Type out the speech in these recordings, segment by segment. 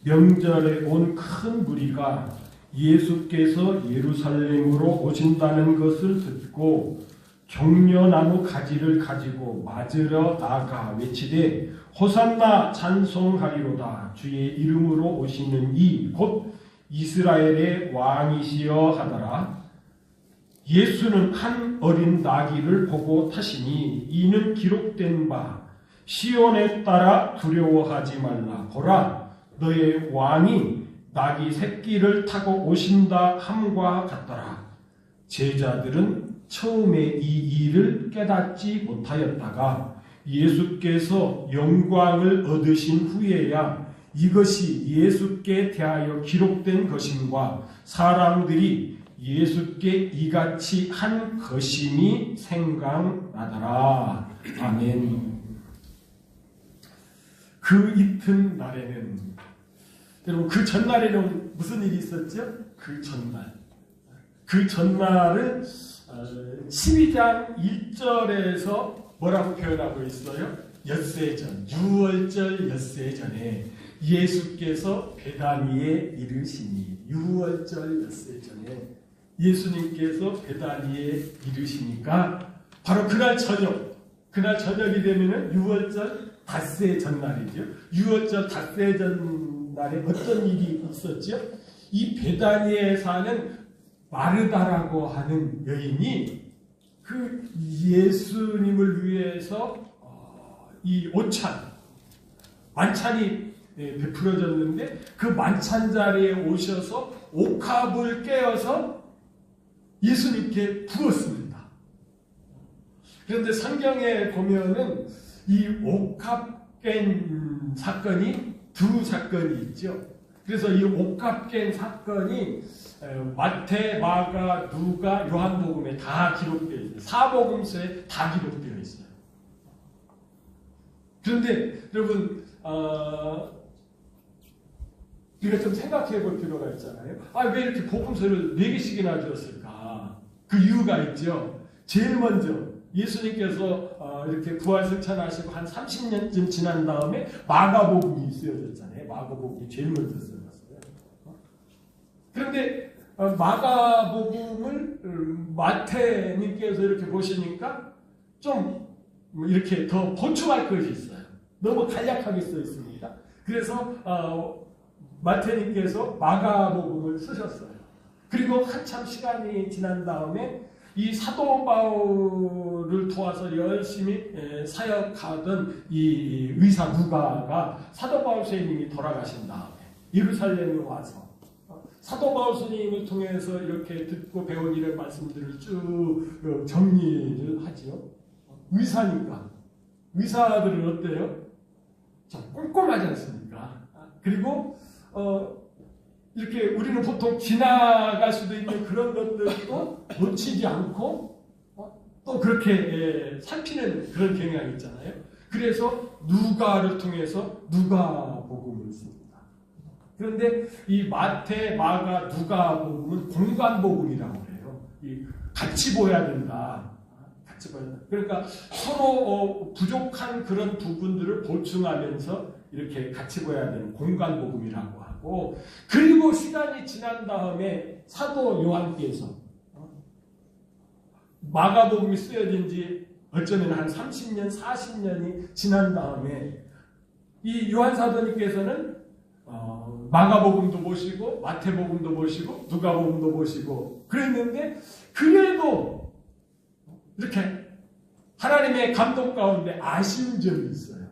명절에 온 큰 무리가 예수께서 예루살렘으로 오신다는 것을 듣고 종려나무 가지를 가지고 맞으러 나가 외치되 호산나 찬송하리로다. 주의 이름으로 오시는 이 곧 이스라엘의 왕이시여 하더라. 예수는 한 어린 나귀를 보고 타시니 이는 기록된 바 시온에 따라 두려워하지 말라. 보라, 너의 왕이 나귀 새끼를 타고 오신다 함과 같더라. 제자들은 처음에 이 일을 깨닫지 못하였다가 예수께서 영광을 얻으신 후에야 이것이 예수께 대하여 기록된 것임과 사람들이 예수께 이같이 한 것임이 생각나더라. 아멘. 그 이튿날에는, 여러분, 그 전날에는 무슨 일이 있었죠? 그 전날은 12장 1절에서 뭐라고 표현하고 있어요? 엿새전, 유월절 엿새전에 예수께서 베다니에 이르시니, 유월절 엿새전에 예수님께서 베다니에 이르시니까 바로 그날 저녁이 되면은 유월절 닷새 전날이죠. 유월절 닷새 전날에 어떤 일이 있었죠? 이 베다니에 사는 마르다라고 하는 여인이 그 예수님을 위해서 이 만찬이 베풀어졌는데 그 만찬 자리에 오셔서 옥합을 깨어서 예수님께 부었습니다. 그런데 성경에 보면은 이 옥합 깬 사건이 두 사건이 있죠. 그래서 이 옥합 깬 사건이 마태, 마가, 누가, 요한복음에 다 기록되어 있어요. 사복음서에 다 기록되어 있어요. 그런데 여러분, 우리가 좀 생각해 볼 필요가 있잖아요. 왜 이렇게 복음서를 4개씩이나 지었을까? 그 이유가 있죠. 제일 먼저 예수님께서 이렇게 부활 승천하시고 한 30년쯤 지난 다음에 마가복음이 쓰여졌잖아요. 마가복음이 제일 먼저 쓰여졌어요. 그런데 마가복음을 마태님께서 이렇게 보시니까 좀 이렇게 더 보충할 것이 있어요. 너무 간략하게 써 있습니다. 그래서 마태님께서 마가복음을 쓰셨어요. 그리고 한참 시간이 지난 다음에 이 사도 바울을 도와서 열심히 사역하던 이 의사 누가가 사도 바울 선생님이 돌아가신 다음에 예루살렘에 와서 사도 바울 선생님을 통해서 이렇게 듣고 배운 이런 말씀들을 쭉 정리를 하죠. 의사니까 의사들은 어때요? 좀 꼼꼼하지 않습니까? 그리고 이렇게 우리는 보통 지나갈 수도 있는 그런 것들도 놓치지 않고 또 그렇게 살피는 그런 경향이 있잖아요. 그래서 누가를 통해서 누가복음을 씁니다. 그런데 이 마태, 마가, 누가복음은 공관복음이라고 해요. 같이 보여야 된다. 같이 보여야 된다. 그러니까 서로 부족한 그런 부분들을 보충하면서 이렇게 같이 보여야 되는 공관복음이라고 하고, 그리고 시간이 지난 다음에 사도 요한께서 마가복음이 쓰여진 지 어쩌면 한 30년, 40년이 지난 다음에 이 요한 사도님께서는 마가복음도 보시고 마태복음도 보시고 누가복음도 보시고 그랬는데, 그래도 이렇게 하나님의 감동 가운데 아쉬운 점이 있어요.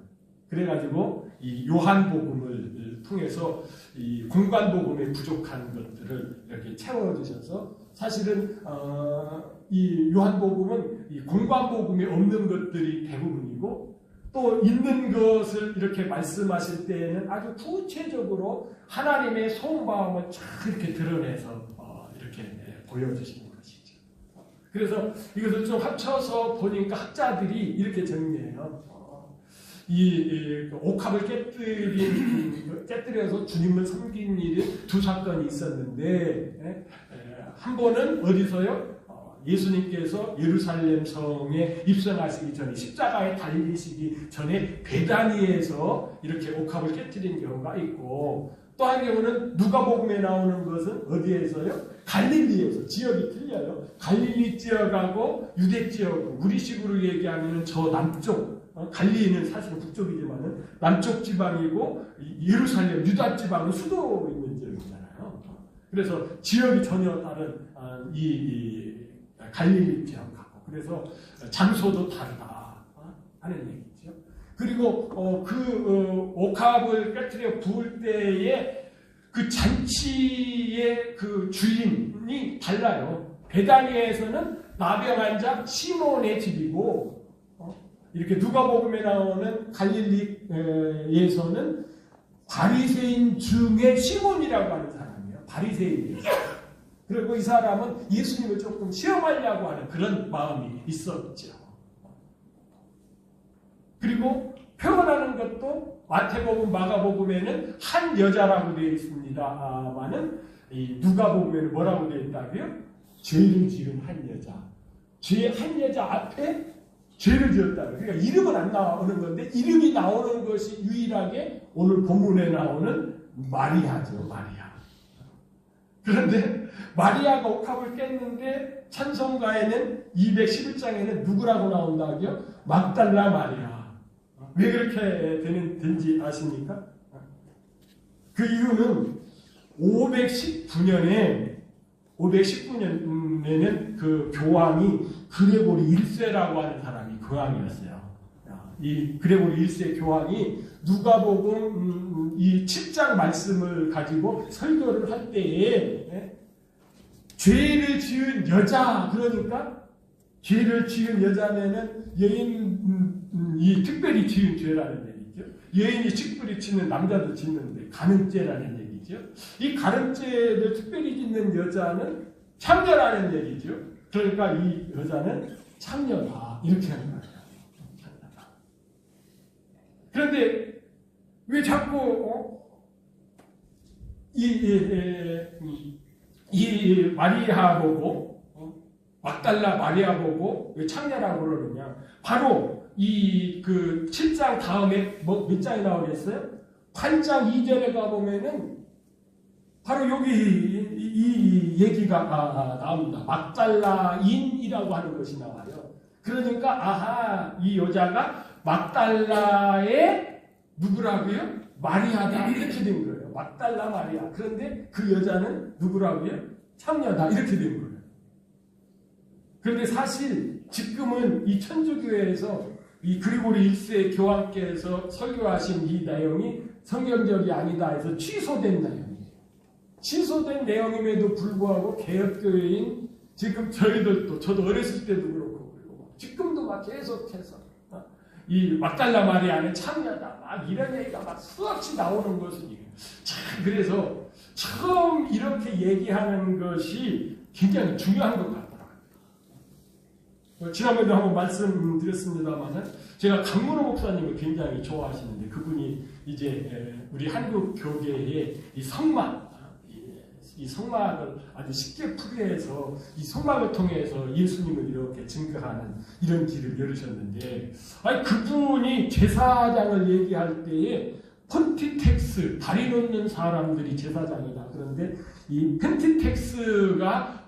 그래가지고 이 요한복음을 통해서 이 공관복음에 부족한 것들을 이렇게 채워주셔서, 사실은 이 요한복음은 이 공관복음에 없는 것들이 대부분이고, 또 있는 것을 이렇게 말씀하실 때에는 아주 구체적으로 하나님의 속마음을 쫙 이렇게 드러내서 이렇게 보여주시는 것이죠. 그래서 이것을 좀 합쳐서 보니까 학자들이 이렇게 정리해요. 이 옥합을 깨뜨려서 주님을 섬긴 일이 두 사건이 있었는데, 한 번은 어디서요? 예수님께서 예루살렘 성에 입성하시기 전에 십자가에 달리시기 전에 베다니에서 이렇게 옥합을 깨뜨린 경우가 있고 또 한 경우는 누가복음에 나오는 것은 어디에서요? 갈릴리에서. 지역이 틀려요. 갈릴리 지역하고 유대 지역, 우리식으로 얘기하면 저 남쪽, 갈릴리는 사실은 북쪽이지만은 남쪽 지방이고 예루살렘, 유다 지방은 수도 있는 지역이잖아요. 그래서 지역이 전혀 다른 이 갈릴리 지역하고 그래서 장소도 다르다 하는 얘기죠. 그리고 옥합을 깨뜨려 부을 때에 그 잔치의 그 주인이 달라요. 베다니에서는 나병 환자 시몬의 집이고 이렇게 누가복음에 나오는 갈릴리에서는 바리새인 중에 시몬이라고 하는 사람이에요. 바리새인이에요. 그리고 이 사람은 예수님을 조금 시험하려고 하는 그런 마음이 있었죠. 그리고 표현하는 것도 마태복음, 마가복음에는 한 여자라고 되어 있습니다만은 이 누가복음에는 뭐라고 되어 있다고요? 죄를 지은 한 여자. 한 여자 앞에 죄를 지었다. 그러니까 이름은 안 나오는 건데 이름이 나오는 것이 유일하게 오늘 본문에 나오는 마리아죠. 마리아. 그런데 마리아가 옥합을 깼는데 찬송가에는 211장에는 누구라고 나온다고요? 막달라 마리아. 왜 그렇게 된지 아십니까? 그 이유는 519년에는 그 교황이 그레고리 1세라고 하는 사람이 교황이었어요. 이 그레고리 1세 교황이 누가복음 이 7장 말씀을 가지고 설교를 할 때에 죄를 지은 여자, 그러니까 죄를 지은 여자면은 여인이 특별히 지은 죄라는 얘기죠. 여인이 특별히 짓는 남자도 짓는데 가늠죄라는 얘기죠. 이 가늠죄를 특별히 짓는 여자는 창녀라는 얘기죠. 그러니까 이 여자는 창녀다 이렇게 하는 거예요. 그런데 왜 자꾸 이 마리아 보고 막달라 마리아 보고 왜 창녀라고 그러느냐? 바로 이 그 7장 다음에 몇 장이 나오겠어요? 8장 2절에 가보면은 바로 여기 이 얘기가 나옵니다. 막달라인이라고 하는 것이 나와요. 그러니까 이 여자가 막달라의 누구라고요? 마리아다 이렇게 된 거예요. 막달라 마리아. 그런데 그 여자는 누구라고요? 창녀다 이렇게 된 거예요. 그런데 사실 지금은 이 천주교회에서 이 그리고리 1세 교황께서 설교하신 이 내용이 성경적이 아니다 해서 취소된 내용이에요. 취소된 내용임에도 불구하고 개혁교회인 지금 저희들도 저도 어렸을 때도 그렇고 지금도 막 계속해서 이 막달라 마리아는 창녀다 막 이런 얘기가 막 수없이 나오는 것은 참 그래서 처음 이렇게 얘기하는 것이 굉장히 중요한 것 같아요. 지난번에도 한번 말씀드렸습니다만 제가 강문호 목사님을 굉장히 좋아하시는데 그분이 이제 우리 한국 교계의 이 성막을 아주 쉽게 풀이해서 이 성막을 통해서 예수님을 이렇게 증거하는 이런 길을 열으셨는데 그분이 제사장을 얘기할 때에 폰티텍스 다리 놓는 사람들이 제사장이다. 그런데 이 펜티텍스가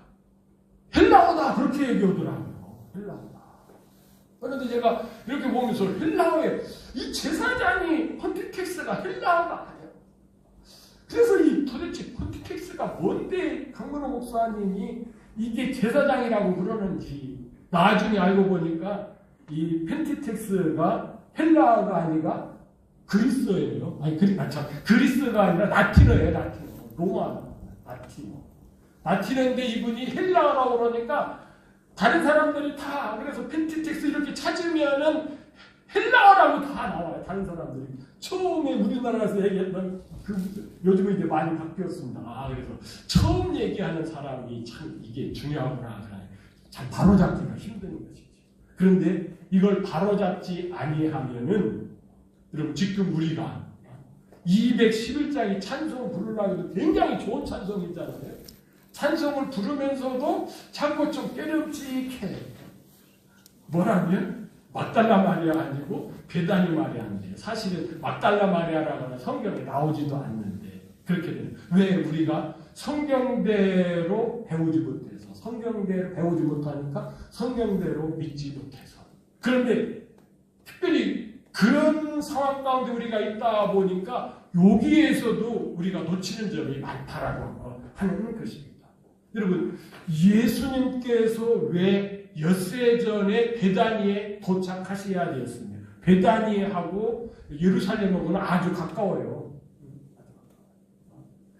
헬라어다 그렇게 얘기하더라고요. 헬라어다. 그런데 제가 이렇게 보면서 헬라어에 이 제사장이 폰티텍스가 헬라어가 아니야. 그래서 이 도대체 폰티텍스가 뭔데 강문호 목사님이 이게 제사장이라고 그러는지 나중에 알고 보니까 이 펜티텍스가 헬라어가 아니라 그리스어예요. 그리스어가 아니라 라틴어예요. 라틴어. 로마 라틴어인데 이분이 헬라어라고 그러니까 다른 사람들이 다 그래서 펜티텍스 이렇게 찾으면은 헬라어라고 다 나와요. 다른 사람들이 처음에 우리나라에서 얘기했던 요즘은 이제 많이 바뀌었습니다. 그래서 처음 얘기하는 사람이 참 이게 중요하구나. 잘 바로잡기가 힘든 것이지. 그런데 이걸 바로잡지 아니하면은 여러분 지금 우리가 211장이 찬송 부르려고 해도 굉장히 좋은 찬송이 있잖아요. 찬송을 부르면서도 자꾸 좀 깨름직해. 뭐라면 막달라 마리아 아니고 베다니 마리아인데 사실은 막달라 마리아라고는 성경에 나오지도 않는데 그렇게 되는. 왜 우리가 성경대로 배우지 못해서 성경대로 배우지 못하니까 성경대로 믿지 못해서. 그런데 특별히 그런 상황 가운데 우리가 있다 보니까 여기에서도 우리가 놓치는 점이 많다라고 하는 것입니다. 여러분, 예수님께서 왜 엿새 전에 베다니에 도착하셔야 되었습니까? 베다니하고 예루살렘하고는 아주 가까워요.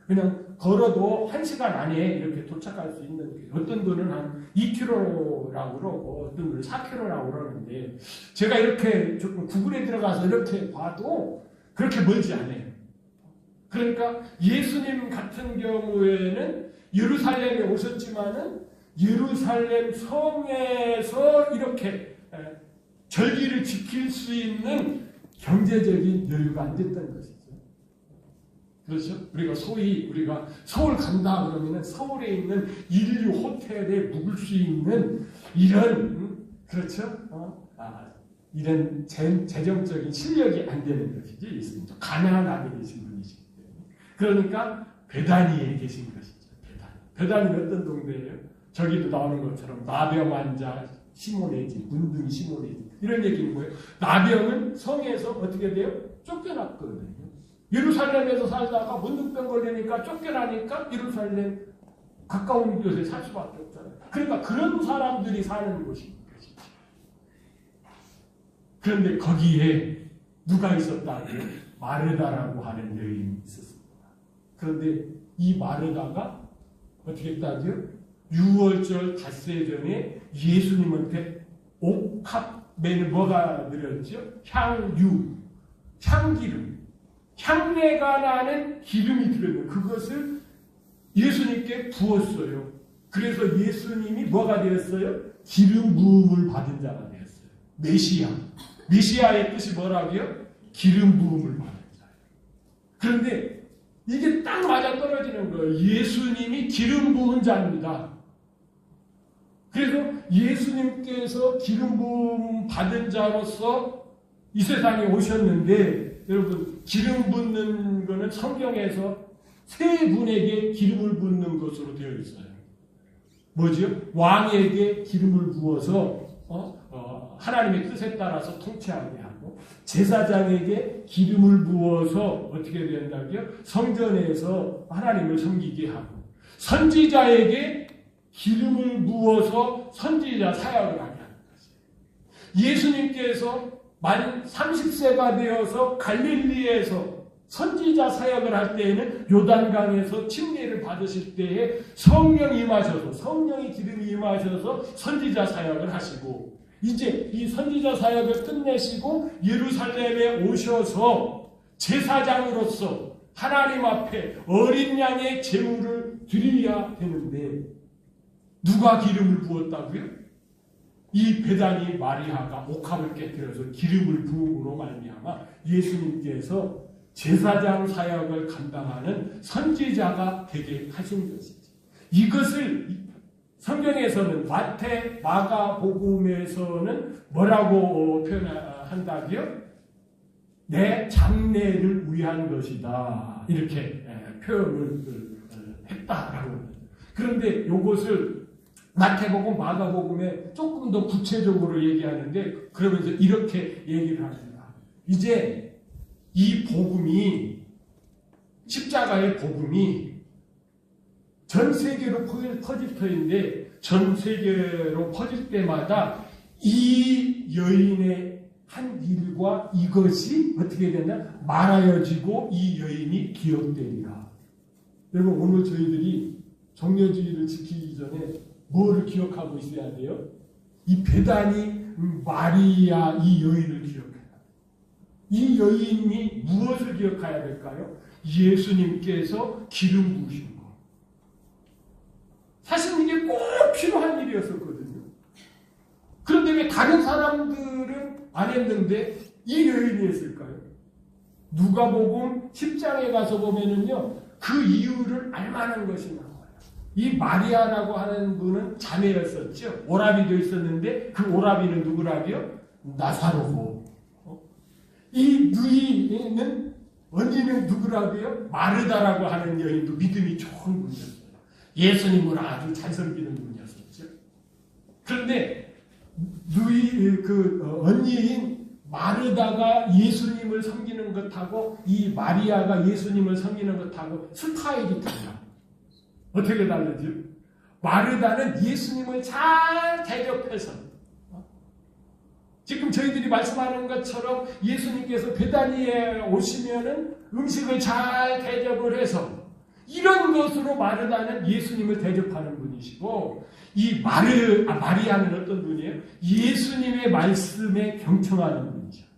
그냥 걸어도 1시간 안에 이렇게 도착할 수 있는 거예요. 어떤 분은 한 2km라고 그러고 어떤 분은 4km라고 그러는데 제가 이렇게 조금 구글에 들어가서 이렇게 봐도 그렇게 멀지 않아요. 그러니까 예수님 같은 경우에는 예루살렘에 오셨지만은 예루살렘 성에서 이렇게 절기를 지킬 수 있는 경제적인 여유가 안 됐던 것이죠. 그렇죠? 우리가 서울 간다 그러면은 서울에 있는 인류 호텔에 묵을 수 있는 이런 그렇죠? 이런 재정적인 실력이 안 되는 것이지 있습니다. 가난한 아들이 계신 분이시기 때문에. 그러니까 베다니에 계신 것이죠. 베다니는 어떤 동네예요? 저기도 나오는 것처럼 나병 환자 시몬의 집, 문둥이 시몬의 집 이런 얘기인 거예요. 나병은 성에서 어떻게 돼요? 쫓겨났거든요. 예루살렘에서 살다가 문둥병 걸리니까 쫓겨나니까 예루살렘 가까운 곳에 살 수밖에 없잖아요. 그러니까 그런 사람들이 사는 곳인 것이죠. 그런데 거기에 누가 있었다고요? 마르다라고 하는 여인이 있었습니다. 그런데 이 마르다가 어떻게 했다고요? 6월절 닷새 전에 예수님한테 옥합에는 뭐가 들었죠? 향기름. 향내가 나는 기름이 들어있는 그것을 예수님께 부었어요. 그래서 예수님이 뭐가 되었어요? 기름 부음을 받은 자가 되었어요. 메시아. 메시아의 뜻이 뭐라고요? 기름 부음을 받은 자. 그런데 이게 딱 맞아 떨어지는 거예요. 예수님이 기름 부은 자입니다. 그래서 예수님께서 기름 부음 받은 자로서 이 세상에 오셨는데 여러분, 기름 붓는 거는 성경에서 세 분에게 기름을 붓는 것으로 되어 있어요. 뭐죠? 왕에게 기름을 부어서 하나님의 뜻에 따라서 통치하게 하고, 제사장에게 기름을 부어서 어떻게 된다고요? 성전에서 하나님을 섬기게 하고, 선지자에게 기름을 부어서 선지자 사역을 하게 하는 것이에요. 예수님께서 만 30세가 되어서 갈릴리에서 선지자 사역을 할 때에는 요단강에서 침례를 받으실 때에 성령이 임하셔서 성령의 기름이 임하셔서 선지자 사역을 하시고 이제 이 선지자 사역을 끝내시고 예루살렘에 오셔서 제사장으로서 하나님 앞에 어린 양의 제물을 드려야 되는데 누가 기름을 부었다고요? 이 베다니 마리아가 옥합을 깨뜨려서 기름을 부음으로 말미암아 예수님께서 제사장 사역을 감당하는 선지자가 되게 하신 것이지. 이것을 성경에서는 마태, 마가복음에서는 뭐라고 표현한다고요? 내 장래를 위한 것이다. 이렇게 표현을 했다라고. 그런데 이것을 마태복음, 마가복음에 조금 더 구체적으로 얘기하는데 그러면서 이렇게 얘기를 합니다. 이제 이 복음이 십자가의 복음이 전 세계로 퍼질 터인데 전 세계로 퍼질 때마다 이 여인의 한 일과 이것이 어떻게 되냐? 말하여지고 이 여인이 기억되리라. 여러분 오늘 저희들이 정례주의를 지키기 전에 뭐를 기억하고 있어야 돼요? 이 베다니 마리아 이 여인을 기억해야 돼요. 이 여인이 무엇을 기억해야 될까요? 예수님께서 기름 부으신 거. 사실 이게 꼭 필요한 일이었었거든요. 그런데 왜 다른 사람들은 안 했는데 이 여인이 했을까요? 누가복음 10장에 가서 보면은요 그 이유를 알만한 것이 나와요. 이 마리아라고 하는 분은 자매였었죠. 오라비도 있었는데 그 오라비는 누구라고요? 나사로고. 이 누이는 언니는 누구라고요? 마르다라고 하는 여인도 믿음이 좋은 분이었어요. 예수님을 아주 잘 섬기는 분이었었죠. 그런데 언니인 마르다가 예수님을 섬기는 것하고 이 마리아가 예수님을 섬기는 것하고 스타일이 달라. 어떻게 다르죠? 마르다는 예수님을 잘 대접해서 지금 저희들이 말씀하는 것처럼 예수님께서 베다니에 오시면은 음식을 잘 대접을 해서 이런 것으로 마르다는 예수님을 대접하는 분이시고 이 마리아는 어떤 분이에요? 예수님의 말씀에 경청하는 분이죠.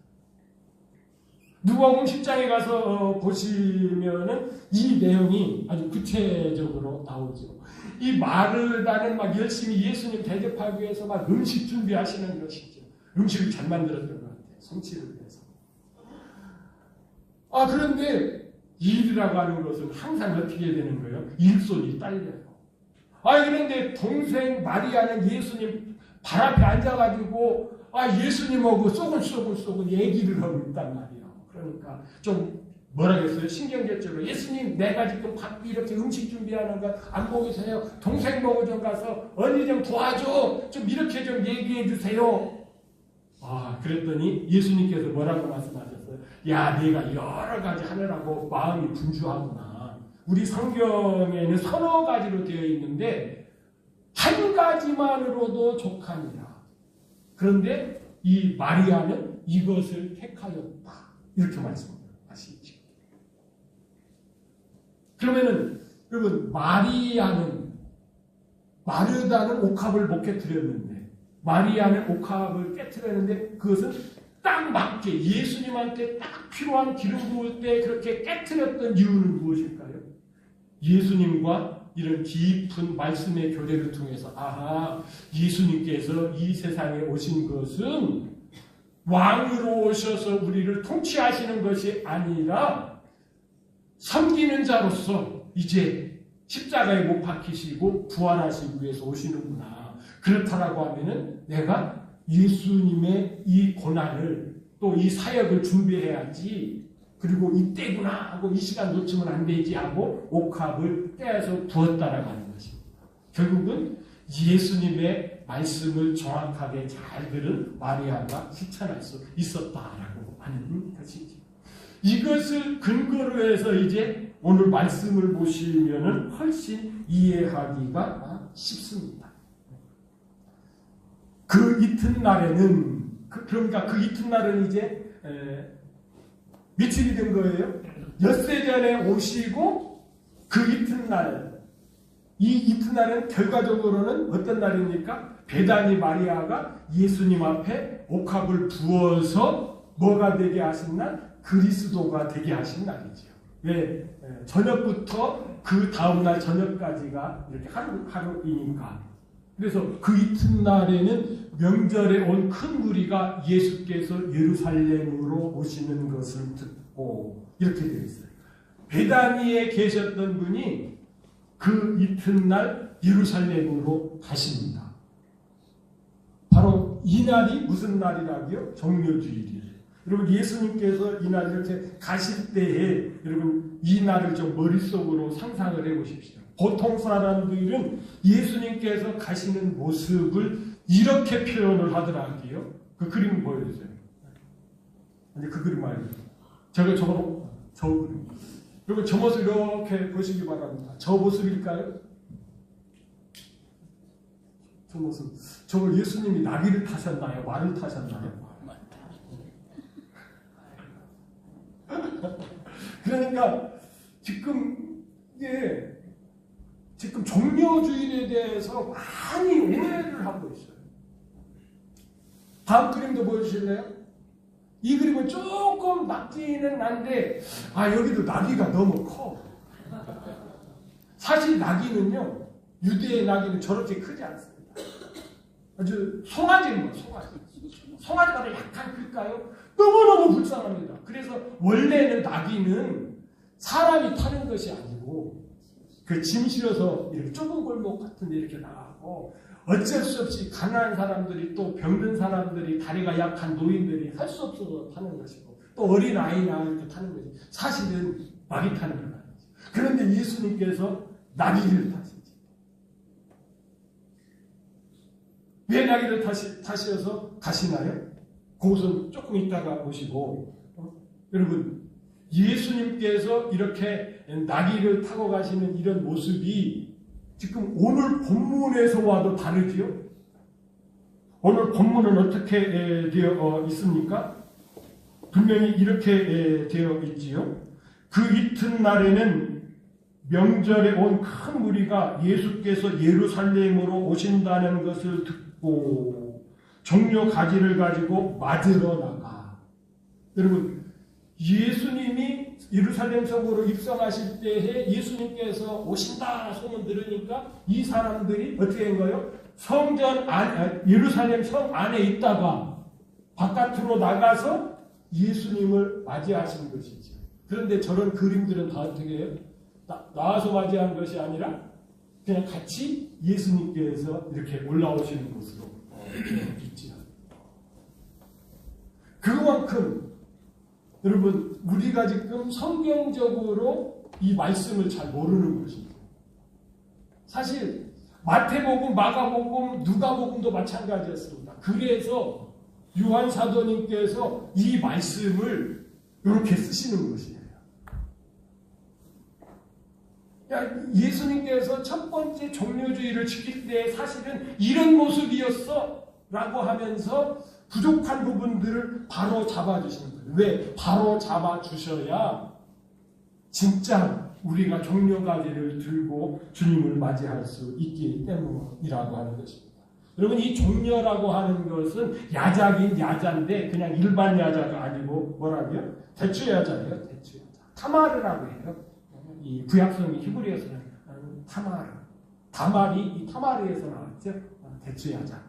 누가복음 10장에 가서 보시면은 이 내용이 아주 구체적으로 나오죠. 이 마르다는 막 열심히 예수님 대접하기 위해서 막 음식 준비하시는 것이죠. 음식을 잘 만들었던 것 같아요. 성취를 위해서. 그런데 일이라고 하는 것은 항상 어떻게 되는 거예요? 일손이 딸려요. 그런데 동생 마리아는 예수님 발 앞에 앉아가지고 예수님하고 쏘글쏘글 얘기를 하고 있단 말이에요. 그러니까 좀 뭐라겠어요? 신경질적으로 예수님 내가 지금 이렇게 음식 준비하는 거 안 보고 계세요? 동생 보고 좀 가서 언니 좀 도와줘. 좀 이렇게 좀 얘기해 주세요. 그랬더니 예수님께서 뭐라고 말씀하셨어요? 야, 네가 여러 가지 하느라고 마음이 분주하구나. 우리 성경에는 서너 가지로 되어 있는데 한 가지만으로도 족하니라. 그런데 이 마리아는 이것을 택하였다. 이렇게 말씀하시죠. 그러면은 여러분 마르다는 옥합을 못 깨뜨렸는데 마리아는 옥합을 깨뜨렸는데 그것은 딱 맞게 예수님한테 딱 필요한 기름 부을 때 그렇게 깨뜨렸던 이유는 무엇일까요? 예수님과 이런 깊은 말씀의 교제를 통해서 예수님께서 이 세상에 오신 것은 왕으로 오셔서 우리를 통치하시는 것이 아니라 섬기는 자로서 이제 십자가에 못 박히시고 부활하시기 위해서 오시는구나. 그렇다라고 하면은 내가 예수님의 이 고난을 또 이 사역을 준비해야지. 그리고 이때구나 하고 이 시간 놓치면 안 되지 하고 옥합을 떼어서 부었다라고 하는 것입니다. 결국은 예수님의 말씀을 정확하게 잘 들은 마리아가 실천할 수 있었다라고 하는 것이죠. 이것을 근거로 해서 이제 오늘 말씀을 보시면은 훨씬 이해하기가 쉽습니다. 그 이튿날에는 그러니까 그 이튿날은 이제 며칠이 된 거예요? 엿새 전에 오시고 그 이튿날 이 이튿날은 결과적으로는 어떤 날입니까? 베다니 마리아가 예수님 앞에 옥합을 부어서 뭐가 되게 하신 날? 그리스도가 되게 하신 날이죠. 왜? 저녁부터 그 다음날 저녁까지가 이렇게 하루이니까. 그래서 그 이튿날에는 명절에 온 큰 무리가 예수께서 예루살렘으로 오시는 것을 듣고 이렇게 되어 있어요. 베다니에 계셨던 분이 그 이튿날 예루살렘으로 가십니다. 바로 이 날이 무슨 날이라고요? 정묘주일이에요. 여러분 예수님께서 이 날 이렇게 가실 때에 여러분 이 날을 좀 머릿속으로 상상을 해보십시오. 보통 사람들은 예수님께서 가시는 모습을 이렇게 표현을 하더라고요. 그 그림 보여주세요. 아니 그 그림 말이에요. 저 그림. 그리고 저 모습 이렇게 보시기 바랍니다. 저 모습일까요? 저 모습. 저걸 예수님이 나귀를 타셨나요? 말을 타셨나요? 그러니까 지금 종려주일에 대해서 많이 오해를 하고 있어요. 다음 그림도 보여주실래요? 이 그림은 조금 낫기는 한데 여기도 나귀가 너무 커. 사실 나귀는요 유대의 나귀는 저렇게 크지 않습니다. 아주 송아지입니다. 송아지가 약간 클까요? 너무너무 불쌍합니다. 그래서 원래는 나귀는 사람이 타는 것이 아니고 그 짐 실어서 이렇게 좁은 골목 같은 데 이렇게 나가고 어쩔 수 없이 가난한 사람들이 또 병든 사람들이 다리가 약한 노인들이 할 수 없어서 타는 것이고 또 어린 아이나 이렇게 타는 것이 사실은 낙이 타는 건 아니죠. 그런데 예수님께서 나귀를 타시지. 왜 나귀를 타셔서 가시나요? 그것은 조금 이따가 보시고 여러분 예수님께서 이렇게 나귀를 타고 가시는 이런 모습이 지금 오늘 본문에서 와도 다르지요? 오늘 본문은 어떻게 되어 있습니까? 분명히 이렇게 되어 있지요. 그 이튿날에는 명절에 온 큰 무리가 예수께서 예루살렘으로 오신다는 것을 듣고 종려 가지를 가지고 맞으러 나가. 여러분 예수님이 예루살렘 성으로 입성하실 때에 예수님께서 오신다 소문 들으니까 이 사람들이 어떻게 한 거예요? 성전 안, 예루살렘 성 안에 있다가 바깥으로 나가서 예수님을 맞이하신 것이죠. 그런데 저런 그림들은 다 어떻게 해요? 나와서 맞이한 것이 아니라 그냥 같이 예수님께서 이렇게 올라오시는 곳으로 있죠. 그만큼 여러분 우리가 지금 성경적으로 이 말씀을 잘 모르는 것입니다. 사실 마태복음, 마가복음, 누가복음도 마찬가지였습니다. 그래서 요한 사도님께서 이 말씀을 이렇게 쓰시는 것이에요. 예수님께서 첫 번째 종료주의를 지킬 때 사실은 이런 모습이었어 라고 하면서 부족한 부분들을 바로 잡아주시는 거예요. 왜? 바로 잡아주셔야 진짜 우리가 종려가지를 들고 주님을 맞이할 수 있기 때문이라고 하는 것입니다. 여러분 이 종려라고 하는 것은 야자긴 야자인데 그냥 일반 야자가 아니고 뭐라고요? 대추야자예요. 대추야자. 타마르라고 해요. 이 구약성이 히브리어서는 타마르. 다말이 이 타마르에서 나왔죠. 대추야자.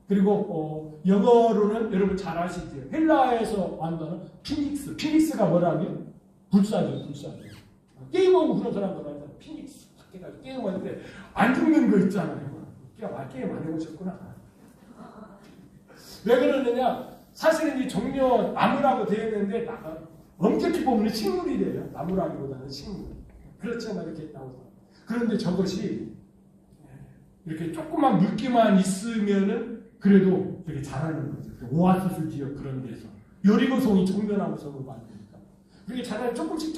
그리고 영어로는 여러분 잘 아시죠? 헬라에서 완전한 피닉스. 피닉스가 뭐라고요? 불사죠. 불사죠. 게임하고 그런 사람들 하잖아요. 피닉스. 해가지고 게임하는데 안 죽는 거 있잖아요. 게임 안 해보셨구나. 왜 그러느냐? 사실은 이 종려 나무라고 되어 있는데 엄격히 보면 식물이래요. 나무라기보다는 식물. 그렇잖아요. 이렇게 나오죠. 그런데 저것이 이렇게 조그만 물기만 있으면은 그래도 되게 잘하는 거죠. 오아시스 지역 그런 데서. 여리고성이 종려나무 성을 만드니까. 그게 자라는 조금씩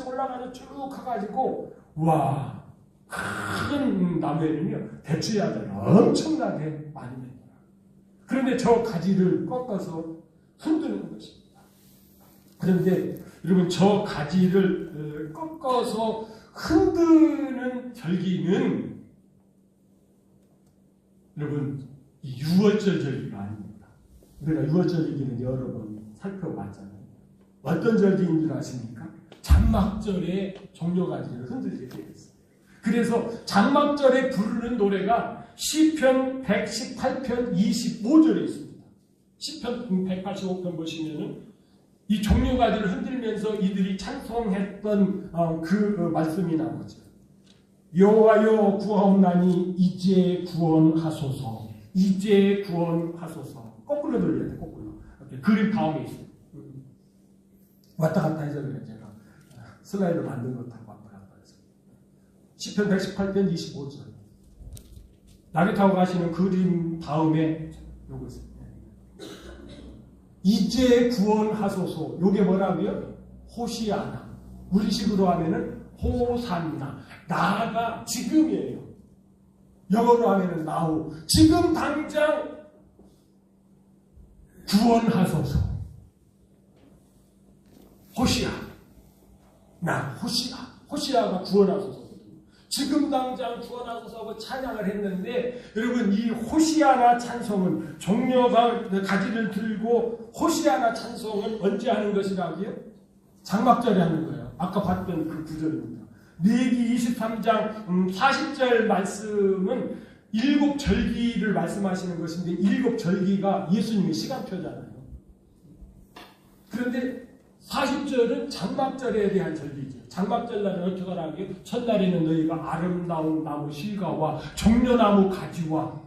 올라가서 쭉 가가지고 와 큰 나무에는요 대추야자를 엄청나게 많이 냅니다. 그런데 저 가지를 꺾어서 흔드는 것입니다. 그런데 여러분 저 가지를 꺾어서 흔드는 절기는 여러분 이 유월절 절기가 아닙니다. 우리가 유월절 절기는 여러 번 살펴봤잖아요. 어떤 절기인 줄 아십니까? 장막절에 종려가지를 흔들게 되어 있어요. 그래서 장막절에 부르는 노래가 시편 118편 25절에 있습니다. 시편 185편 보시면은 이 종려가지를 흔들면서 이들이 찬송했던 그 말씀이 나오죠. 여호와여 구하옵나니 이제 구원하소서. 이제 구원하소서. 거꾸로 돌려야 돼. 거꾸로. 이렇게 그림 다음에 있어요. 왔다 갔다 해서 그래 제가 슬라이드 만든 것 타고 왔다 갔다 해서. 시편 118편 25절. 나귀 타고 가시는 그림 다음에 요거 있어요. 이제 구원하소서. 요게 뭐라고요? 호시아나. 우리식으로 하면은 호산나. 나가 지금이에요. 영어로 하면은 now. 지금 당장 구원하소서. 호시아. 호시아가 구원하소서. 지금 당장 구원하소서 하고 찬양을 했는데 여러분 이 호시아나 찬송은 종려가 가지를 들고 호시아나 찬송은 언제 하는 것이라고요? 장막절에 하는 거예요. 아까 봤던 그 구절입니다. 레위기 23장 40절 말씀은 7절기를 말씀하시는 것인데 7절기가 예수님의 시간표잖아요. 그런데 40절은 장막절에 대한 절기죠. 장막절날은 어떻게 하라고요? 첫날에는 너희가 아름다운 나무 실과와 종려나무 가지와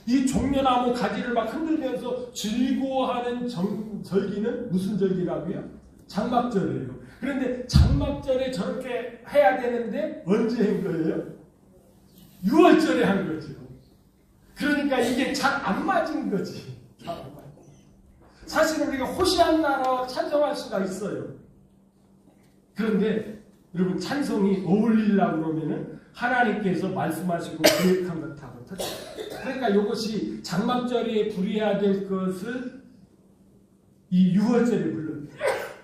이 종려나무 가지를 막 흔들면서 즐거워하는 절기는 무슨 절기라고요? 장막절이에요. 그런데 장막절에 저렇게 해야 되는데 언제 한 거예요? 6월절에 한 거죠. 그러니까 이게 잘 안 맞은 거지. 사실 우리가 호시안나로 찬송할 수가 있어요. 그런데 여러분 찬송이 어울리려고 그러면은 하나님께서 말씀하시고 계획한 것 다 못하죠. 그러니까 이것이 장막절에 부려야 될 것을 이 6월절에 불러요.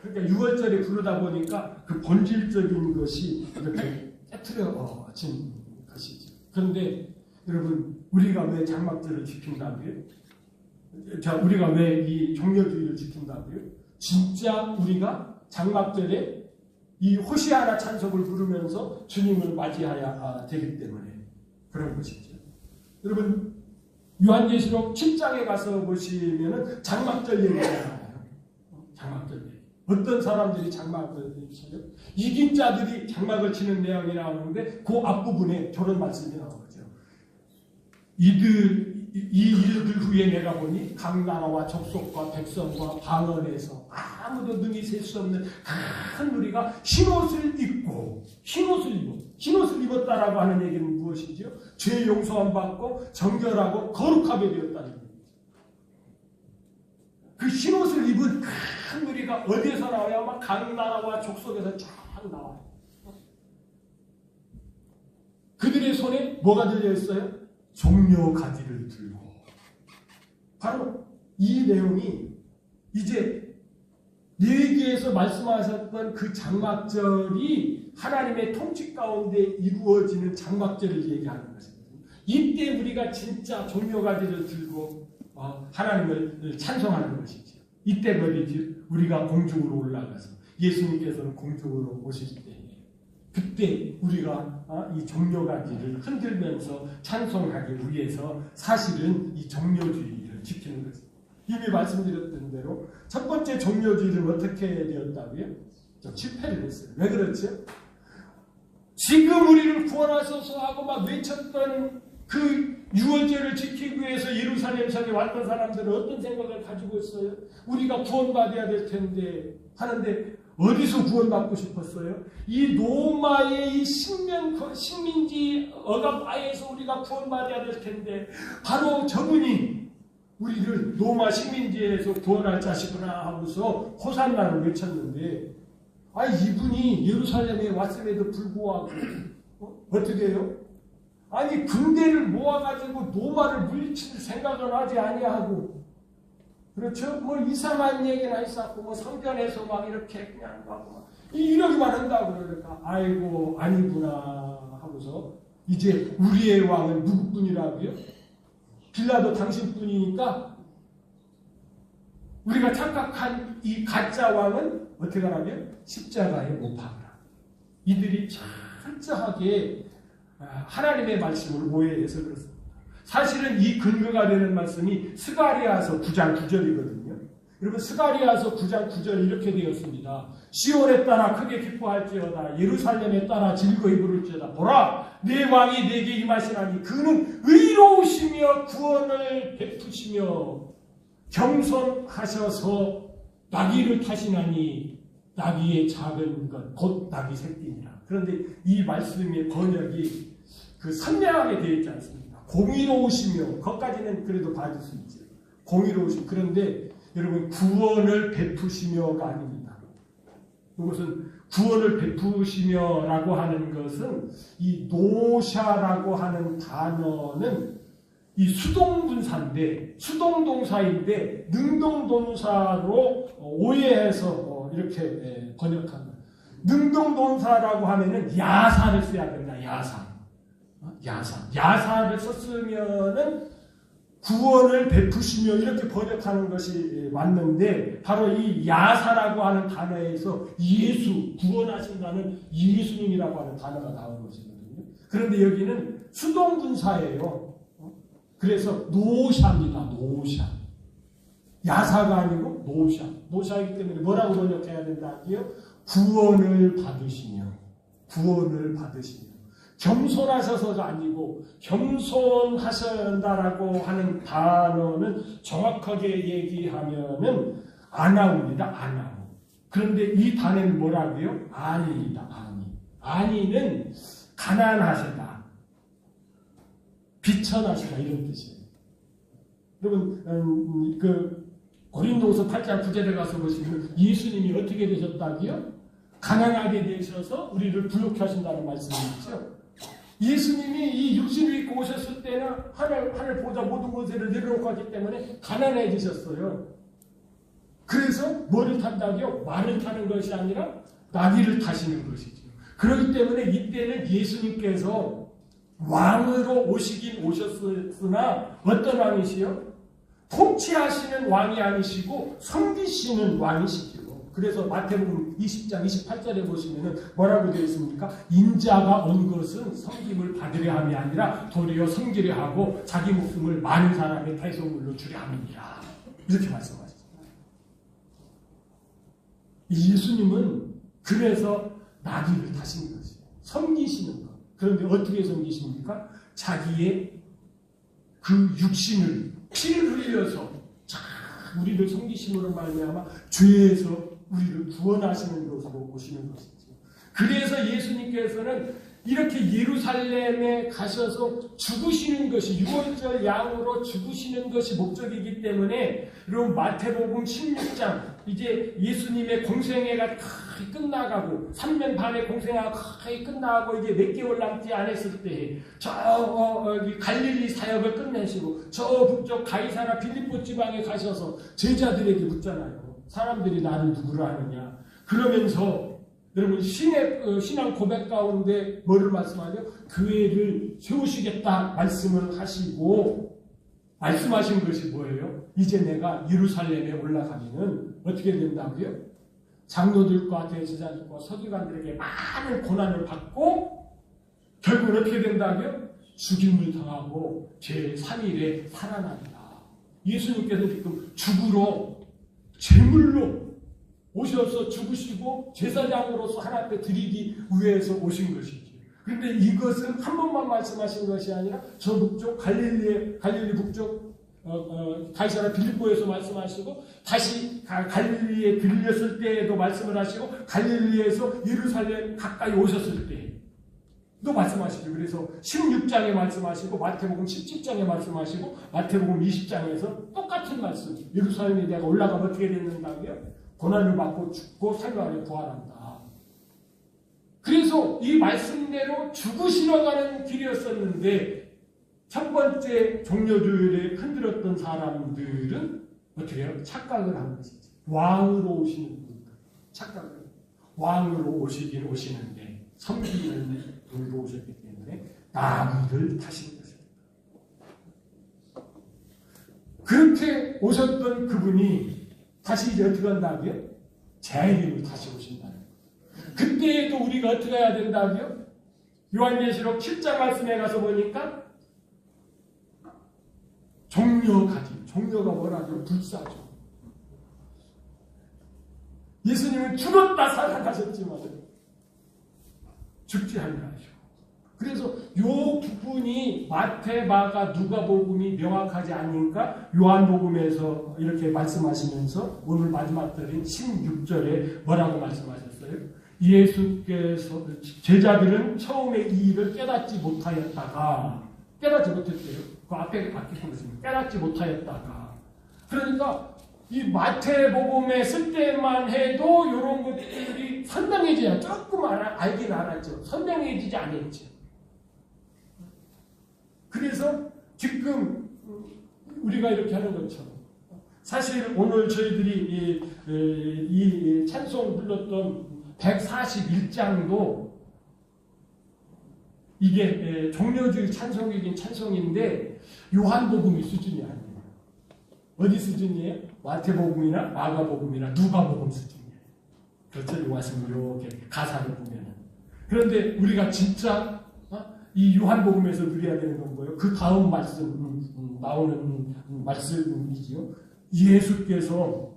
그러니까 6월절에 부르다 보니까 그 본질적인 것이 이렇게 깨트려진 것이죠. 그런데 여러분 우리가 왜 장막절을 지킨다고요? 자, 우리가 왜 이 종려주의를 지킨다고요? 진짜 우리가 장막절에 이 호시아나 찬송을 부르면서 주님을 맞이해야 되기 때문에 그런 것이죠. 여러분 요한계시록 7장에 가서 보시면은 장막절 얘기가 나와요. 장막절 얘기. 어떤 사람들이 장막을 치죠? 이긴 자들이 장막을 치는 내용이 나오는데 그 앞부분에 저런 말씀이 나오죠. 이 일들 후에 내가 보니 각 나라와 족속과 백성과 방언에서 아무도 능히 셀 수 없는 큰 무리가 흰옷을 입었다라고 하는 얘기는 무엇이죠? 죄 용서함 받고 정결하고 거룩하게 되었다는 얘기죠. 그 흰옷을 입은 큰 무리가 어디에서 나와요? 아마 각 나라와 족속에서 쫙 나와요. 그들의 손에 뭐가 들려있어요? 종려 가지를 들고. 바로 이 내용이 이제 레위기에서 말씀하셨던 그 장막절이 하나님의 통치 가운데 이루어지는 장막절을 얘기하는 것입니다. 이때 우리가 진짜 종려 가지를 들고 하나님을 찬송하는 것이죠. 이때 말이지 우리가 공중으로 올라가서 예수님께서는 공중으로 오실 때 그때 우리가 이 종려가지를 흔들면서 찬송하기 위해서 사실은 이 종려주의를 지키는 것입니다. 이미 말씀드렸던 대로 첫 번째 종려주의는 어떻게 되었다고요? 좀 실패를 했어요. 왜 그렇죠? 지금 우리를 구원하소서 하고 막 외쳤던 그 유월절을 지키기 위해서 예루살렘 성에 왔던 사람들은 어떤 생각을 가지고 있어요? 우리가 구원받아야 될 텐데 하는데 어디서 구원받고 싶었어요? 이 로마의 이 식민지 억압하에서 우리가 구원받아야 될 텐데 바로 저분이 우리를 로마 식민지에서 구원할 자시구나 하고서 호산나를 외쳤는데 이분이 예루살렘에 왔음에도 불구하고 어떻게 해요? 아니 군대를 모아가지고 로마를 물리칠 생각을 하지 아니하고 그렇죠? 뭐 이상한 얘기나 있었고 뭐 성전에서 막 이렇게 그냥 막 이러기만 한다고 그러니까 아이고 아니구나 하고서 이제 우리의 왕은 누구뿐이라고요? 빌라도 당신뿐이니까 우리가 착각한 이 가짜 왕은 어떻게 하라면 십자가에 못 박으라. 이들이 철저하게 하나님의 말씀을 오해해서 그렇습니다. 사실은 이 근거가 되는 말씀이 스가랴서 9장 9절이거든요. 여러분 스가랴서 9장 9절 이렇게 되었습니다. 시온에 따라 크게 기뻐할지어다. 예루살렘에 따라 즐거이 부를지어다. 보라 내 왕이 내게 임하시나니 그는 의로우시며 구원을 베푸시며 겸손하셔서 나귀를 타시나니 나귀의 작은 것 곧 나귀 새끼니라. 그런데 이 말씀의 번역이 그 선명하게 되어 있지 않습니까? 공의로우시며 거기까지는 그래도 봐줄 수 있죠. 공의로우시며 그런데 여러분 구원을 베푸시며가 아닙니다. 이것은 구원을 베푸시며라고 하는 것은 이 노샤라고 하는 단어는 이 수동분사인데 수동동사인데 능동동사로 오해해서 이렇게 번역한 거예요. 능동동사라고 하면은 야사를 써야 됩니다. 야사를 썼으면은 구원을 베푸시며 이렇게 번역하는 것이 맞는데 바로 이 야사라고 하는 단어에서 예수, 구원하신다는 예수님이라고 하는 단어가 나오는 것이거든요. 그런데 여기는 수동분사예요. 그래서 노샤입니다. 노샤. 야사가 아니고 노샤이기 때문에 뭐라고 번역해야 된다고요? 구원을 받으시며 겸손하셔서가 아니고 겸손하셔야 한다라고 하는 단어는 정확하게 얘기하면은 아나우입니다. 아나우. 그런데 이 단어는 뭐라고요? 아니이다. 아니는 가난하시다, 비천하시다 이런 뜻이에요. 여러분 고린도서 8장 9절에 가서 보시면 예수님이 어떻게 되셨다고요? 가난하게 되셔서 우리를 부욕케 하신다는 말씀이죠. 예수님이 이 육신을 입고 오셨을 때는 하늘 보다 모든 권세를 내려놓고 하기 때문에 가난해지셨어요. 그래서 뭐를 탄다고요? 말을 타는 것이 아니라 나귀를 타시는 것이죠. 그렇기 때문에 이때는 예수님께서 왕으로 오시긴 오셨으나 어떤 왕이시요? 통치하시는 왕이 아니시고 섬기시는 왕이시죠. 그래서 마태복음 20장 28절에 보시면 뭐라고 되어 있습니까? 인자가 온 것은 섬김을 받으려 함이 아니라 도리어 섬기려 하고 자기 목숨을 많은 사람의 대속물로 주려 함이니라. 이렇게 말씀하셨습니다. 예수님은 그래서 나귀를 타신 것이에요. 섬기시는 것. 그런데 어떻게 섬기십니까? 자기의 그 육신을 피를 흘려서 우리를 섬기심으로 말미암아 죄에서 우리를 구원하시는 것으로 오시는 것이죠. 그래서 예수님께서는 이렇게 예루살렘에 가셔서 죽으시는 것이 유월절 양으로 죽으시는 것이 목적이기 때문에 여러분 마태복음 16장 이제 예수님의 공생애가 거의 끝나가고 3년 반의 공생애가 거의 끝나고 이제 몇 개월 남지 않았을 때 갈릴리 사역을 끝내시고 저 북쪽 가이사라 빌립보 지방에 가셔서 제자들에게 묻잖아요. 사람들이 나를 누구로 하느냐. 그러면서 여러분 신앙 고백 가운데 뭐를 말씀하죠? 교회를 세우시겠다 말씀을 하시고 말씀하신 것이 뭐예요? 이제 내가 예루살렘에 올라가면은 어떻게 된다고요? 장로들과 대제사장들과 서기관들에게 많은 고난을 받고 결국은 어떻게 된다고요? 죽임을 당하고 제3일에 살아납니다. 예수님께서 지금 죽으러 제물로 오셔서 죽으시고 제사장으로서 하나님 앞에 드리기 위해서 오신 것이죠. 그런데 이것은 한 번만 말씀하신 것이 아니라 저 북쪽 갈릴리 북쪽 가이사라 빌립보에서 말씀하시고 다시 갈릴리에 들렸을 때에도 말씀을 하시고 갈릴리에서 예루살렘 가까이 오셨을 때도 말씀하시죠. 그래서 16장에 말씀하시고 마태복음 17장에 말씀하시고 마태복음 20장에서 똑같은 말씀. 예루살렘에 내가 올라가면 어떻게 됐는가요? 고난을 받고 죽고 살로하여 부활한다. 그래서 이 말씀대로 죽으시러 가는 길이었었는데 첫 번째 종려주일에 흔들었던 사람들은 어떻게 해요? 착각을 한 것이지. 왕으로 오시는 분들. 착각을. 왕으로 오시긴 오시는데 섬기는 분으로 오셨기 때문에 나귀를 타신 것입니다. 그렇게 오셨던 그분이 다시 이제 어떻게 한다고요? 재림을 다시 오신다는 거예요. 그때에도 우리가 어떻게 해야 된다고요? 요한계시록 7장 말씀에 가서 보니까 종려가 뭐라고요? 불사죠. 예수님은 죽었다 살아나셨지만 죽지 아니하시고 그래서 요 부분이 마태, 마가, 누가복음이 명확하지 않으니까 요한복음에서 이렇게 말씀하시면서 오늘 마지막 절인 16절에 뭐라고 말씀하셨어요? 예수께서 제자들은 처음에 이 일을 깨닫지 못했대요. 그 앞에 바뀌고 있습니다. 깨닫지 못하였다가. 그러니까 이 마태복음에 쓸 때만 해도 이런 것들이 선명해져야 조금 알긴 알았죠. 선명해지지 않았죠. 그래서 지금 우리가 이렇게 하는 것처럼 사실 오늘 저희들이 이 찬송 불렀던 141장도 이게 종려주의 찬송이긴 찬송인데 요한복음의 수준이 아니에요. 어디 수준이에요? 마태복음이나 마가복음이나 누가복음 수준이에요. 그렇죠? 이 말씀 이렇게 가사를 보면은. 그런데 우리가 진짜 이 요한복음에서 누려야 되는 건 뭐예요? 그 다음 말씀 나오는 말씀이지요. 예수께서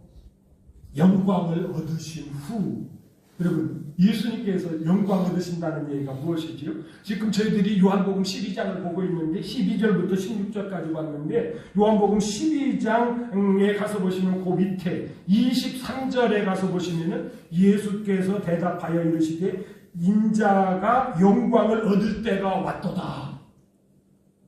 영광을 얻으신 후, 여러분, 예수님께서 영광 얻으신다는 얘기가 무엇이지요? 지금 저희들이 요한복음 12장을 보고 있는데 12절부터 16절까지 봤는데 요한복음 12장에 가서 보시면 그 밑에 23절에 가서 보시면은 예수께서 대답하여 이르시되 인자가 영광을 얻을 때가 왔도다.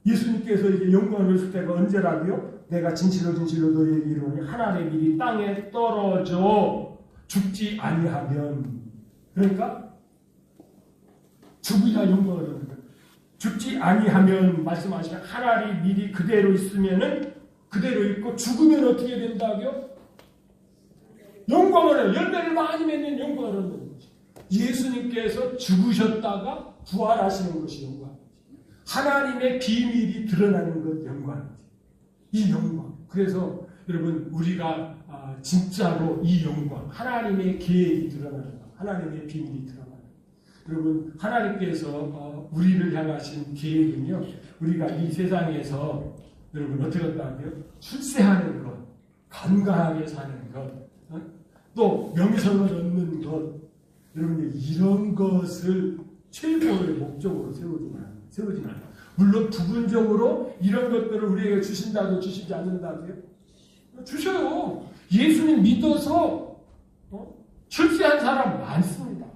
예수님께서 이제 영광을 얻을 때가 언제라고요? 내가 진실로 진실로 너희에게 이르노니 한 알의 밀이 땅에 떨어져 죽지 아니하면, 그러니까 죽으야 영광을 얻는 거예요. 죽지 아니하면 말씀하시면 한 알이 밀이 그대로 있으면은 그대로 있고 죽으면 어떻게 된다고요? 영광을 얻어요. 열매를 많이 맺는 영광을 얻는 거죠. 예수님께서 죽으셨다가 부활하시는 것이 영광이죠. 하나님의 비밀이 드러나는 것 영광이죠. 이 영광. 그래서 여러분 우리가 진짜로 이 영광, 하나님의 계획이 드러나는 것, 하나님의 비밀이 드러나는 것. 여러분 하나님께서 우리를 향하신 계획은요, 우리가 이 세상에서 여러분 어떻게 한다고요? 출세하는 것, 건강하게 사는 것, 또 명성을 얻는 것, 여러분 이런 것을 최고의 목적으로 세우지 말아요. 물론 부분적으로 이런 것들을 우리에게 주신다고 주시지 않는다고요? 주셔요. 예수님 믿어서 출세한 사람 많습니다.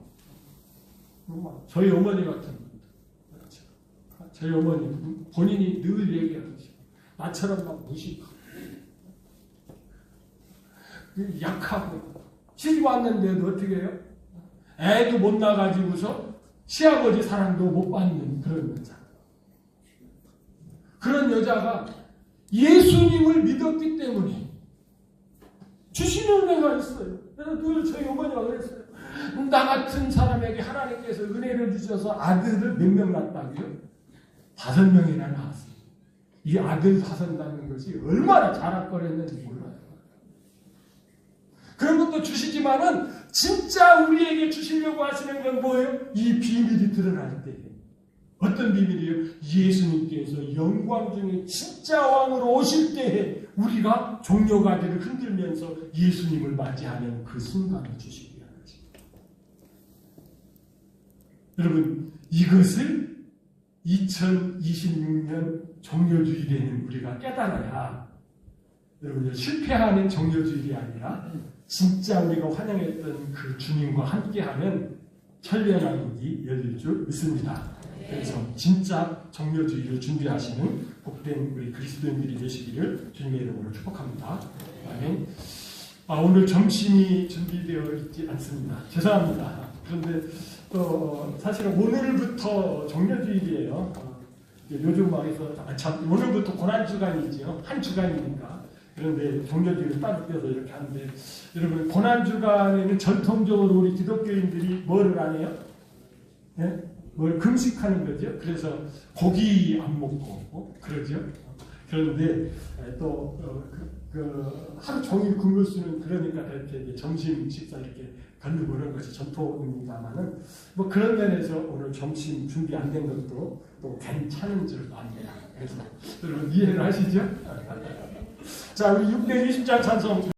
저희 어머니 같은 분들, 저희 어머니 본인이 늘 얘기하듯이 나처럼 막 무식하고 약하고 시집 왔는데도 어떻게 해요? 애도 못 낳아가지고서 시아버지 사랑도 못 받는 그런 여자. 그런 여자가 예수님을 믿었기 때문에 주시는 은혜가 있어요. 그래서 늘 저희 어머니가 그랬어요. 나 같은 사람에게 하나님께서 은혜를 주셔서 아들을 몇 명 낳았다고요? 5명이나 낳았어요. 이 아들 5 낳는 것이 얼마나 자랑거리였는지 몰라요. 그런 것도 주시지만은 진짜 우리에게 주시려고 하시는 건 뭐예요? 이 비밀이 드러날 때. 어떤 비밀이에요? 예수님께서 영광 중에 진짜 왕으로 오실 때에 우리가 종려가지를 흔들면서 예수님을 맞이하는 그 순간을 주시기 위함이죠. 여러분 이것을 2026년 종려주일에는 우리가 깨달아야, 여러분 실패하는 종려주일이 아니라 진짜 우리가 환영했던 그 주님과 함께하는 천년왕국이 열릴 줄 믿습니다. 그래서 진짜 정묘주의를 준비하시는 복된 우리 그리스도인들이 되시기를 주님의 이름으로 축복합니다. 아멘. 오늘 점심이 준비되어 있지 않습니다. 죄송합니다. 그런데 또 사실은 오늘부터 정묘주일이에요. 요즘 말해서 오늘부터 고난주간이죠. 한 주간이니까. 그런데 정묘주일을 따로 떼서 이렇게 하는데, 여러분 고난주간에는 전통적으로 우리 기독교인들이 뭐를 안 해요? 네? 뭘 금식하는 거죠. 그래서 고기 안 먹고 그러죠. 그런데 또 하루 종일 굶을 수는, 그러니까 이렇게 점심 식사 이렇게 건너고 그런 것이 전통입니다만은 뭐 그런 면에서 오늘 점심 준비 안 된 것도 또 괜찮은 줄 압니다. 그래서 여러분 이해를 하시죠? 자, 우리 620장 찬송.